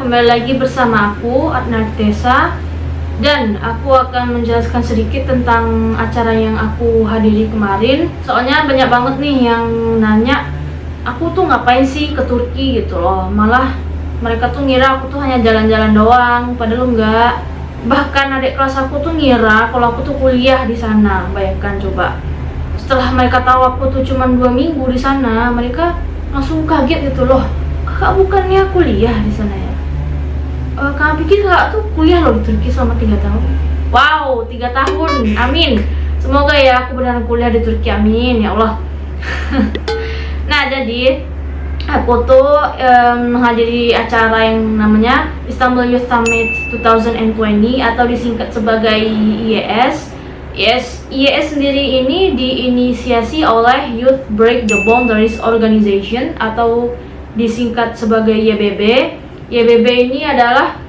kembali lagi bersama aku, Adna Tessa. Dan aku akan menjelaskan sedikit tentang acara yang aku hadiri kemarin. Soalnya banyak banget nih yang nanya, aku tuh ngapain sih ke Turki gitu loh. Malah mereka tuh ngira aku tuh hanya jalan-jalan doang, padahal enggak. Bahkan adik kelas aku tuh ngira kalau aku tuh kuliah di sana. Bayangkan coba. Setelah mereka tahu aku tuh cuma 2 minggu di sana, mereka langsung kaget gitu loh. Kakak bukannya kuliah di sana ya? Kakak pikir kakak tuh kuliah loh di Turki selama 3 tahun. Wow, 3 tahun, amin. Semoga ya aku beneran kuliah di Turki, amin ya Allah. Nah, jadi aku tuh menghadiri acara yang namanya Istanbul Youth Summit 2020 atau disingkat sebagai IYS. IYS sendiri ini diinisiasi oleh Youth Break the Boundaries Organization atau disingkat sebagai YBB. YBB ini adalah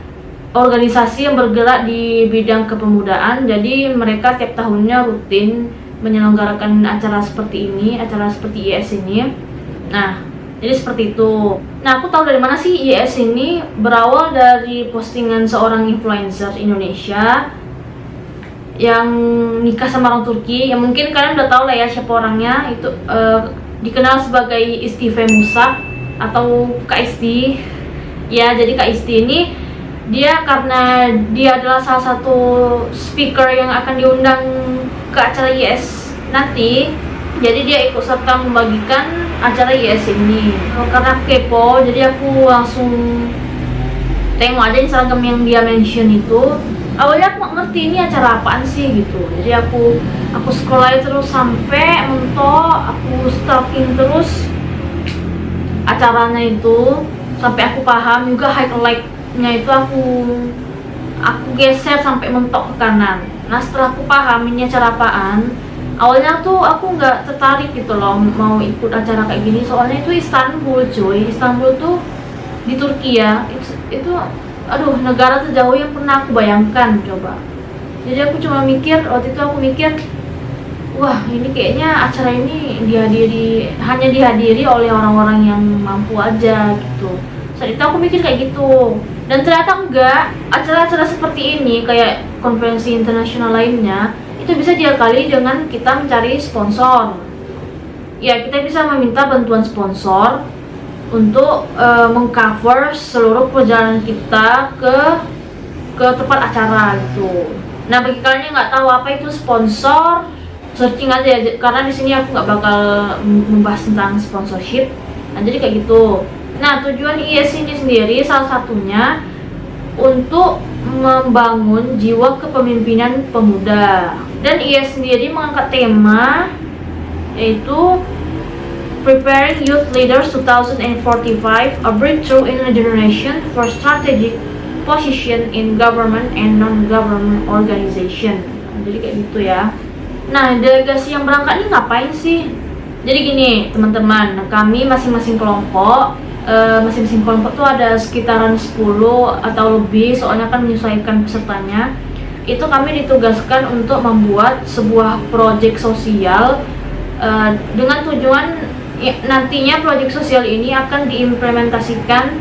organisasi yang bergerak di bidang kepemudaan. Jadi mereka tiap tahunnya rutin menyelenggarakan acara seperti ini, acara seperti IYS ini. Nah, jadi seperti itu. Nah, aku tahu dari mana sih IYS ini? Berawal dari postingan seorang influencer Indonesia yang nikah sama orang Turki. Yang mungkin kalian udah tahu lah ya siapa orangnya. Itu dikenal sebagai Istife Musa atau Kak Isti. Ya, jadi Kak Isti ini dia karena dia adalah salah satu speaker yang akan diundang ke acara IYS nanti. Jadi dia ikut serta membagikan acara IYS ini. Karena kepo, jadi aku langsung tengok aja Instagram yang dia mention itu. Awalnya aku gak ngerti ini acara apaan sih gitu. Jadi aku scroll aja terus sampai mentok, aku stalking terus acaranya itu sampai aku paham juga. Highlight-nya itu aku geser sampai mentok ke kanan. Nah, setelah aku paham ini acara apaan, awalnya tuh aku nggak tertarik gitu loh mau ikut acara kayak gini. Soalnya itu Istanbul cuy. Istanbul tuh di Turki ya. Itu aduh, negara terjauh yang pernah aku bayangkan coba. Jadi aku cuma mikir, waktu itu aku mikir, wah ini kayaknya acara ini hanya dihadiri oleh orang-orang yang mampu aja gitu. Saat itu aku mikir kayak gitu. Dan ternyata enggak. Acara-acara seperti ini kayak konferensi internasional lainnya itu bisa diakali dengan kita mencari sponsor. Ya, kita bisa meminta bantuan sponsor untuk mengcover seluruh perjalanan kita ke tempat acara gitu. Nah, bagi kalian yang nggak tahu apa itu sponsor, searching aja ya, karena di sini aku nggak bakal membahas tentang sponsorship. Nah, jadi kayak gitu. Nah, tujuan IYS ini sendiri salah satunya untuk membangun jiwa kepemimpinan pemuda. Dan IYS sendiri mengangkat tema yaitu Preparing Youth Leaders 2045, a breakthrough in a generation for strategic position in government and non-government organization. Jadi kayak gitu ya. Nah, delegasi yang berangkat ini ngapain sih? Jadi gini teman-teman, kami masing-masing kelompok tuh ada sekitaran 10 atau lebih, soalnya kan menyesuaikan pesertanya. Itu kami ditugaskan untuk membuat sebuah proyek sosial dengan tujuan nantinya proyek sosial ini akan diimplementasikan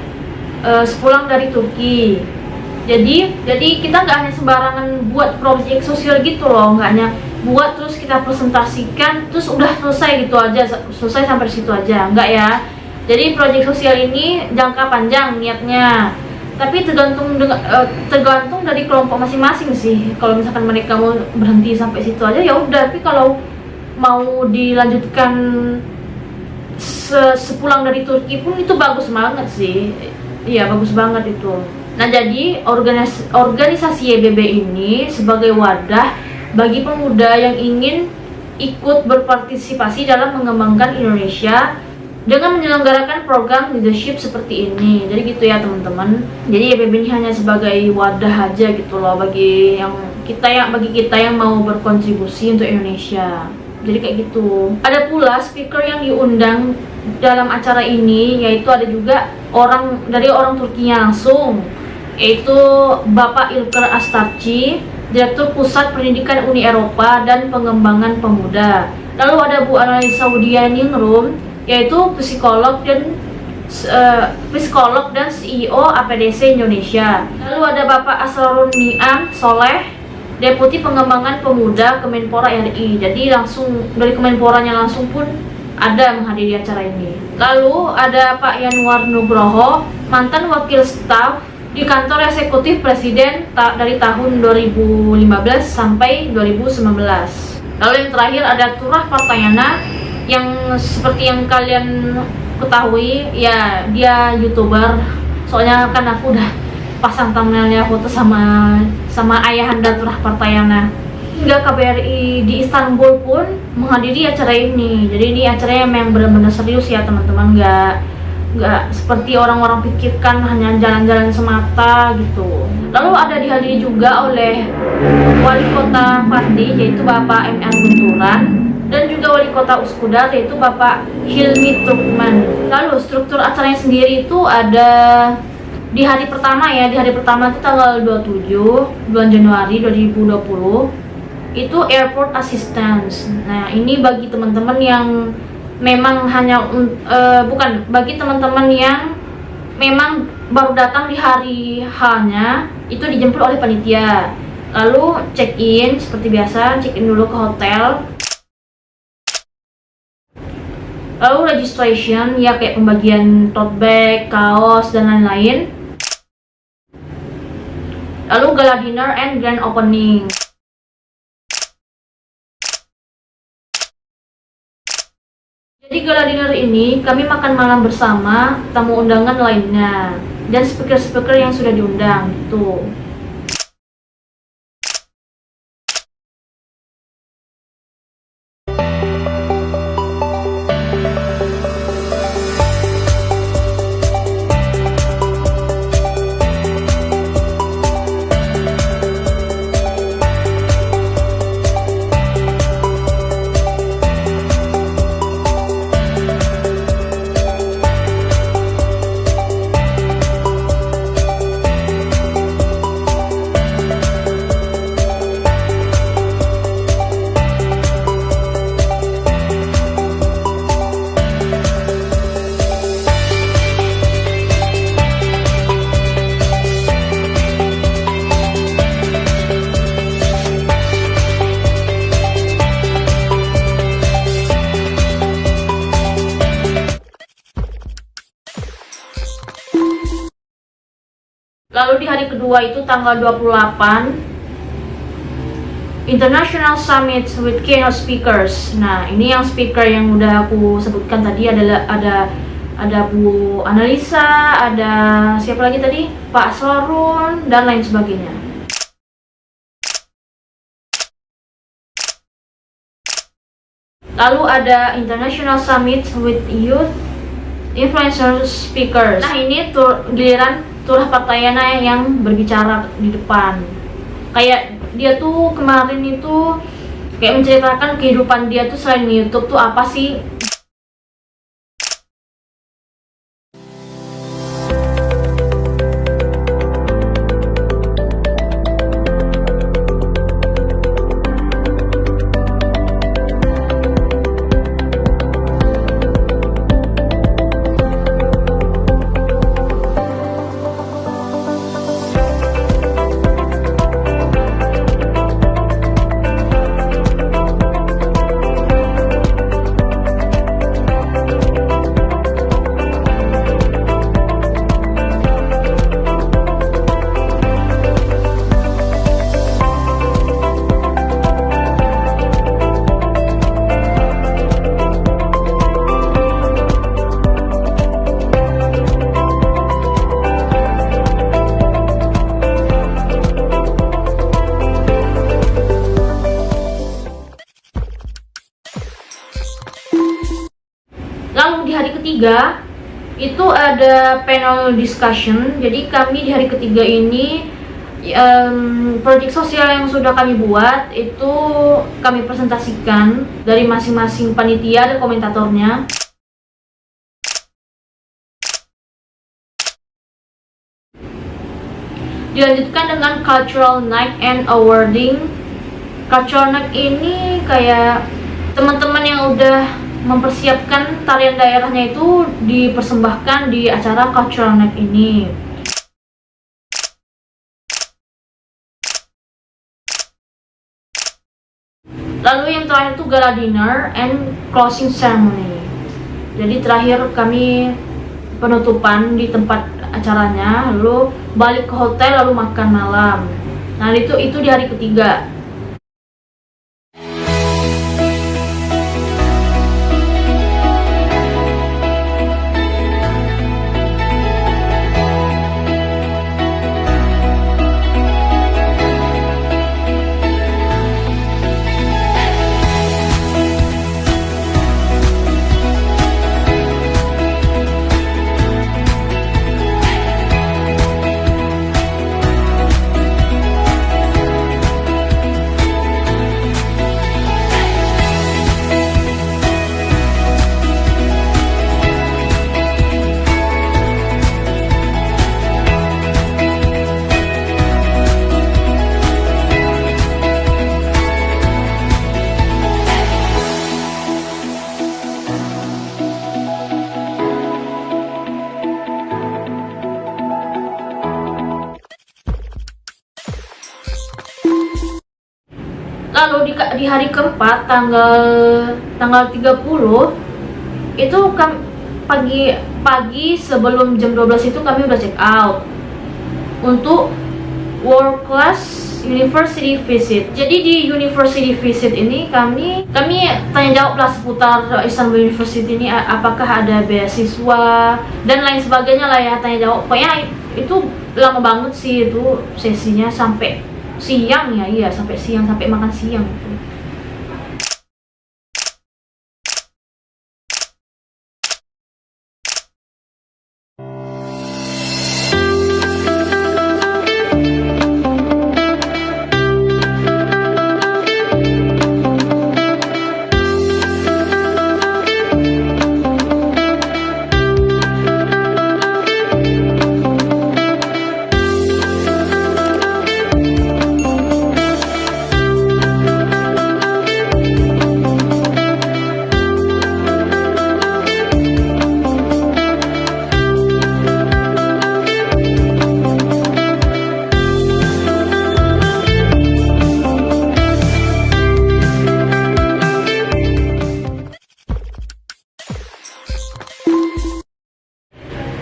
sepulang dari Turki. Jadi kita nggak hanya sembarangan buat proyek sosial gitu loh, nggak hanya buat terus kita presentasikan terus udah selesai gitu aja, selesai sampai situ aja, enggak ya. Jadi proyek sosial ini jangka panjang niatnya, tapi tergantung dari kelompok masing-masing sih. Kalau misalkan mereka mau berhenti sampai situ aja ya udah, tapi kalau mau dilanjutkan sepulang dari Turki pun itu bagus banget sih. Iya, bagus banget itu. Nah, jadi organisasi YBB ini sebagai wadah bagi pemuda yang ingin ikut berpartisipasi dalam mengembangkan Indonesia dengan menyelenggarakan program leadership seperti ini. Jadi gitu ya teman-teman. Jadi YBB ini hanya sebagai wadah aja gitu loh bagi kita yang mau berkontribusi untuk Indonesia. Jadi kayak gitu. Ada pula speaker yang diundang dalam acara ini, yaitu ada juga dari orang Turkinya langsung, yaitu Bapak Ilker Astarci, Direktur Pusat Pendidikan Uni Eropa dan Pengembangan Pemuda. Lalu ada Bu Analisa Wudianingrum, yaitu psikolog dan psikolog dan CEO APDC Indonesia. Lalu ada Bapak Asrorun Niam Soleh, Deputi Pengembangan Pemuda Kemenpora RI. Jadi langsung dari Kemenporanya langsung pun ada menghadiri acara ini. Lalu ada Pak Yanuar Nugroho, mantan Wakil Staf di Kantor Eksekutif Presiden dari tahun 2015 sampai 2019. Lalu yang terakhir ada Turah Partayana, yang seperti yang kalian ketahui ya, dia YouTuber. Soalnya kan aku udah pasang thumbnailnya foto sama ayahanda Turah Partayana. Hingga KBRI di Istanbul pun menghadiri acara ini. Jadi ini acaranya memang benar-benar serius ya teman-teman, nggak seperti orang-orang pikirkan hanya jalan-jalan semata gitu. Lalu ada dihadiri juga oleh Wali Kota Fatih, yaitu Bapak MR Gunturan, dan juga Wali Kota Uskudar, yaitu Bapak Hilmi Trukman. Lalu struktur acaranya sendiri itu ada di hari pertama ya, di hari pertama itu tanggal 27 bulan Januari 2020 itu Airport Assistance. Nah ini bagi teman-teman yang memang bukan bagi teman-teman yang memang baru datang di hari H-nya, itu dijemput oleh panitia. Lalu check in seperti biasa, check in dulu ke hotel. Lalu registration ya, kayak pembagian tote bag, kaos dan lain-lain. Lalu gala dinner and grand opening. Jadi gala dinner ini kami makan malam bersama tamu undangan lainnya dan speaker-speaker yang sudah diundang gitu. Lalu di hari kedua itu tanggal 28 International Summit with Keynote Speakers. Nah ini yang speaker yang udah aku sebutkan tadi adalah ada Bu Analisa, ada siapa lagi tadi, Pak Sorun dan lain sebagainya. Lalu ada International Summit with Youth Influencer Speakers. Nah ini giliran Turah Partayana yang berbicara di depan. Kayak dia tuh kemarin itu kayak menceritakan kehidupan dia tuh selain YouTube tuh apa sih. Lalu di hari ketiga itu ada panel discussion. Jadi kami di hari ketiga ini proyek sosial yang sudah kami buat itu kami presentasikan dari masing-masing panitia dan komentatornya. Dilanjutkan dengan cultural night and awarding. Cultural night ini kayak teman-teman yang udah mempersiapkan tarian daerahnya itu dipersembahkan di acara Cultural Night ini. Lalu yang terakhir itu gala dinner and closing ceremony. Jadi terakhir kami penutupan di tempat acaranya, lalu balik ke hotel lalu makan malam. Nah itu di hari ketiga. Lalu di hari keempat tanggal 30 itu pagi sebelum jam 12 itu kami udah check out untuk world class university visit. Jadi di university visit ini kami tanya jawab lah seputar Istanbul University ini, apakah ada beasiswa dan lain sebagainya lah ya, tanya jawab. Pokoknya itu lama banget sih itu sesinya, sampai siang ya, iya sampai siang, sampai makan siang itu.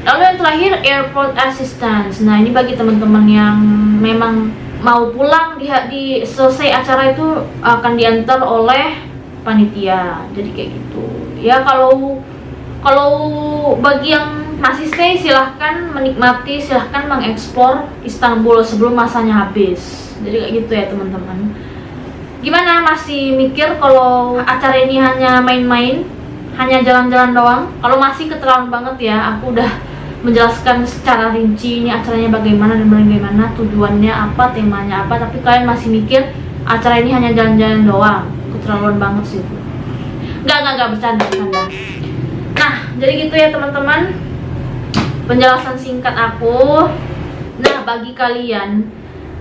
Lalu yang terakhir, airport assistance. Nah ini bagi teman-teman yang memang mau pulang di selesai acara itu akan diantar oleh panitia. Jadi kayak gitu ya. Kalau bagi yang masih stay, silahkan menikmati, silahkan mengeksplor Istanbul sebelum masanya habis. Jadi kayak gitu ya teman-teman. Gimana, masih mikir kalau acara ini hanya main-main, hanya jalan-jalan doang? Kalau masih keterlaluan banget ya, aku udah menjelaskan secara rinci ini acaranya bagaimana dan bagaimana, tujuannya apa, temanya apa, tapi kalian masih mikir acara ini hanya jalan-jalan doang? Keterlaluan banget sih itu. Enggak, bercanda. Nah, jadi gitu ya teman-teman, penjelasan singkat aku. Nah, bagi kalian,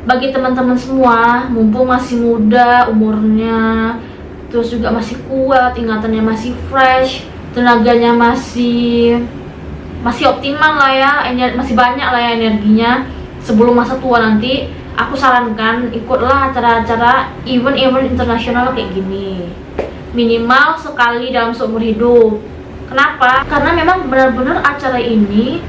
bagi teman-teman semua, mumpung masih muda umurnya, terus juga masih kuat, ingatannya masih fresh, tenaganya masih optimal lah ya, masih banyak lah ya energinya sebelum masa tua nanti, aku sarankan ikutlah acara-acara event internasional kayak gini, minimal sekali dalam seumur hidup. Kenapa? Karena memang benar-benar acara ini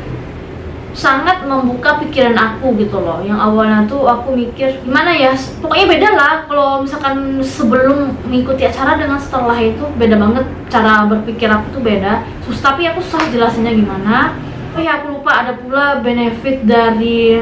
sangat membuka pikiran aku gitu loh. Yang awalnya tuh aku mikir gimana ya, pokoknya beda lah kalau misalkan sebelum mengikuti acara dengan setelah itu, beda banget cara berpikir aku tuh beda. Tapi aku susah jelasinnya gimana. Oh ya, aku lupa ada pula benefit dari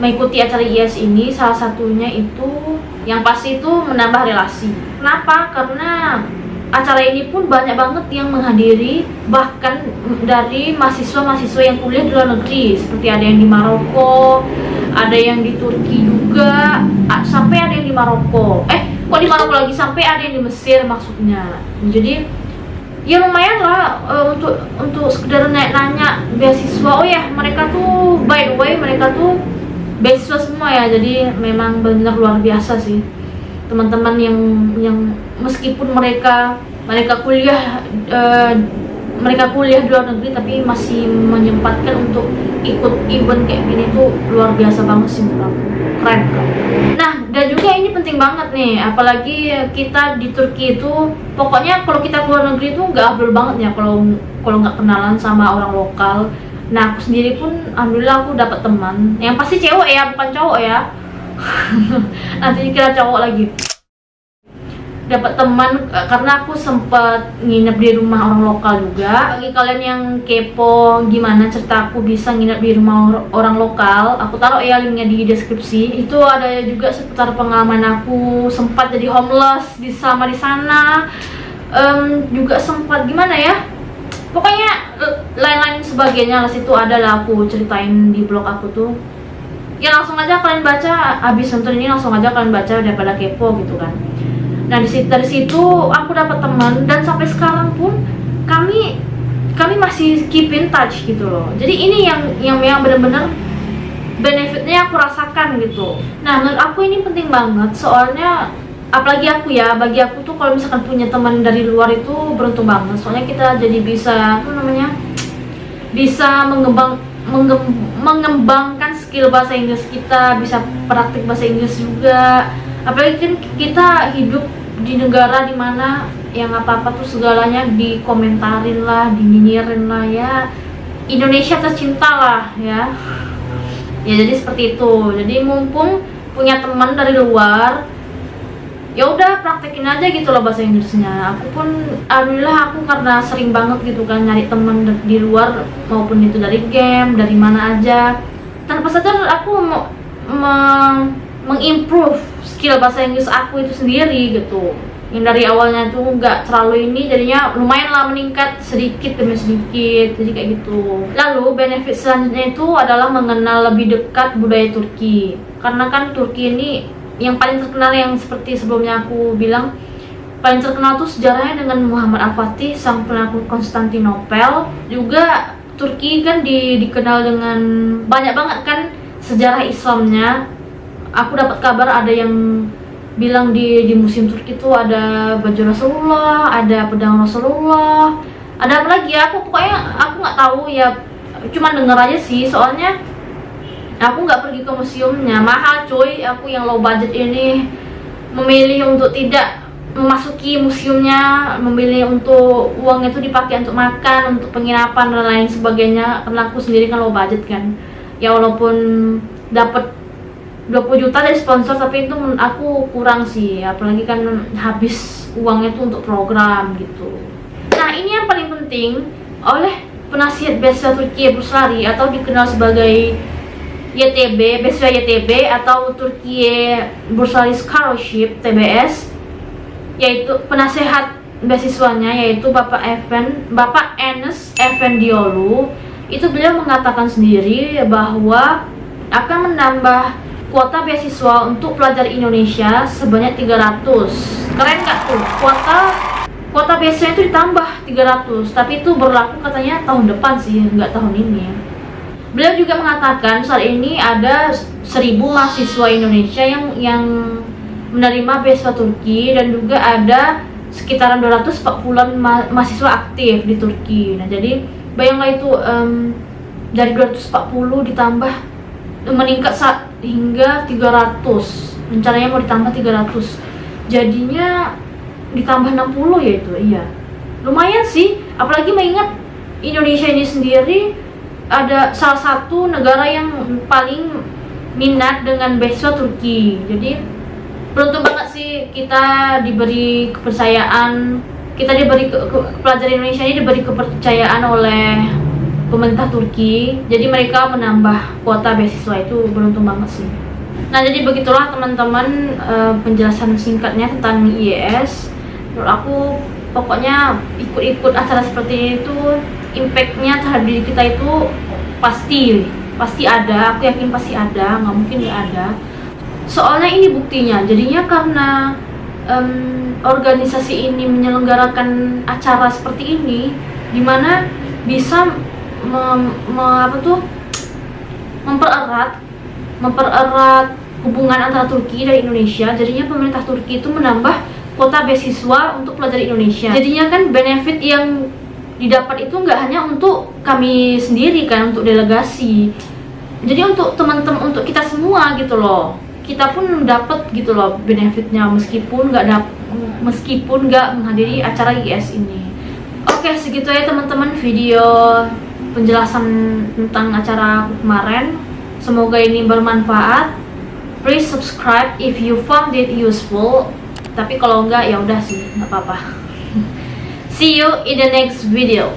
mengikuti acara IS ini. Salah satunya itu yang pasti itu menambah relasi. Kenapa? Karena acara ini pun banyak banget yang menghadiri, bahkan dari mahasiswa-mahasiswa yang kuliah di luar negeri, seperti ada yang di Maroko, ada yang di Turki juga, sampai ada yang di Maroko. Kok di Maroko lagi, sampai ada yang di Mesir maksudnya. Jadi ya lumayan lah untuk sekedar nanya beasiswa. Oh ya, mereka tuh by the way mereka tuh beasiswa semua ya. Jadi memang benar luar biasa sih teman-teman yang meskipun mereka mereka kuliah di luar negeri tapi masih menyempatkan untuk ikut event kayak gini tuh luar biasa banget sih menurut aku. Keren kan. Nah, dan juga ini penting banget nih, apalagi kita di Turki itu pokoknya kalau kita keluar negeri itu nggak afdol banget ya kalau nggak kenalan sama orang lokal. Nah, aku sendiri pun alhamdulillah aku dapat teman yang pasti cewek ya, bukan cowok ya. Nanti dikira cowok lagi. Dapat teman karena aku sempat nginep di rumah orang lokal juga. Bagi kalian yang kepo gimana cerita aku bisa nginep di rumah orang lokal, aku taruh ya linknya di deskripsi. Itu ada juga seputar pengalaman aku sempat jadi homeless di sana. Juga sempat gimana ya, pokoknya lain-lain sebagainya lah, situ adalah aku ceritain di blog aku tuh. Ya langsung aja kalian baca, habis nonton ini langsung aja kalian baca daripada kepo gitu kan. Nah dari situ aku dapat teman dan sampai sekarang pun kami masih keep in touch gitu loh. Jadi ini yang benar-benar benefitnya aku rasakan gitu. Nah menurut aku ini penting banget, soalnya apalagi aku ya, bagi aku tuh kalau misalkan punya teman dari luar itu beruntung banget. Soalnya kita jadi bisa bisa mengembangkan skill bahasa Inggris kita, bisa praktik bahasa Inggris juga. Apalagi kan kita hidup di negara dimana yang apa-apa tuh segalanya dikomentarin lah, dinyinyirin lah ya. Indonesia tercinta lah ya. Ya jadi seperti itu. Jadi mumpung punya teman dari luar, ya udah praktekin aja gitu loh bahasa Inggrisnya. Aku pun alhamdulillah aku karena sering banget gitu kan nyari teman di luar, maupun itu dari game, dari mana aja. Tanpa sadar aku mengimprove skill bahasa Inggris aku itu sendiri gitu. Yang dari awalnya tuh nggak terlalu ini, jadinya lumayan lah meningkat sedikit demi sedikit, jadi kayak gitu. Lalu benefit selanjutnya itu adalah mengenal lebih dekat budaya Turki. Karena kan Turki ini yang paling terkenal, yang seperti sebelumnya aku bilang, paling terkenal tuh sejarahnya dengan Muhammad Al-Fatih, sang penakluk Konstantinopel. Juga Turki kan dikenal dengan banyak banget kan sejarah Islamnya. Aku dapat kabar ada yang bilang di museum Turki itu ada baju Rasulullah, ada pedang Rasulullah, ada apa lagi ya, pokoknya aku nggak tahu ya, cuma denger aja sih. Soalnya aku nggak pergi ke museumnya, mahal cuy. Aku yang low budget ini memilih untuk tidak memasuki museumnya, memilih untuk uang itu dipakai untuk makan, untuk penginapan dan lain sebagainya. Karena aku sendiri kan low budget kan ya, walaupun dapat 20 juta dari sponsor, tapi itu menurut aku kurang sih, apalagi kan habis uangnya itu untuk program gitu. Nah ini yang paling penting, oleh penasihat beasiswa Turki Bursari atau dikenal sebagai YTB, beasiswa YTB atau Turki Bursari Scholarship TBS, yaitu penasehat beasiswanya yaitu Bapak Enes Efendiolu. Itu beliau mengatakan sendiri bahwa akan menambah kuota beasiswa untuk pelajar Indonesia sebanyak 300. Keren gak tuh? Kuota beasiswa itu ditambah 300, tapi itu berlaku katanya tahun depan sih, nggak tahun ini. Beliau juga mengatakan saat ini ada 1000 mahasiswa Indonesia yang menerima beasiswa Turki, dan juga ada sekitaran 240-an mahasiswa aktif di Turki. Nah jadi bayanglah itu, dari 240 ditambah meningkat hingga 300, rencananya mau ditambah 300, jadinya ditambah 60 ya itu. Iya, lumayan sih, apalagi mengingat Indonesia ini sendiri ada salah satu negara yang paling minat dengan beasiswa Turki. Jadi beruntung banget sih kita diberi kepercayaan, pelajar Indonesia ini diberi kepercayaan oleh pemerintah Turki. Jadi mereka menambah kuota beasiswa, itu beruntung banget sih. Nah jadi begitulah teman-teman, penjelasan singkatnya tentang IES. Menurut aku pokoknya ikut acara seperti ini itu impactnya terhadap diri kita itu pasti ada. Aku yakin pasti ada, nggak mungkin nggak ada. Soalnya ini buktinya, jadinya karena organisasi ini menyelenggarakan acara seperti ini, dimana bisa mempererat hubungan antara Turki dan Indonesia. Jadinya pemerintah Turki itu menambah kuota beasiswa untuk pelajar Indonesia. Jadinya kan benefit yang didapat itu nggak hanya untuk kami sendiri kan, untuk delegasi. Jadi untuk teman-teman, untuk kita semua gitu loh. Kita pun dapat gitu loh benefitnya meskipun nggak menghadiri acara IGS ini. Oke, segitu ya teman-teman video penjelasan tentang acara aku kemarin. Semoga ini bermanfaat. Please subscribe if you found it useful. Tapi kalau enggak ya udah sih, nggak apa-apa. See you in the next video.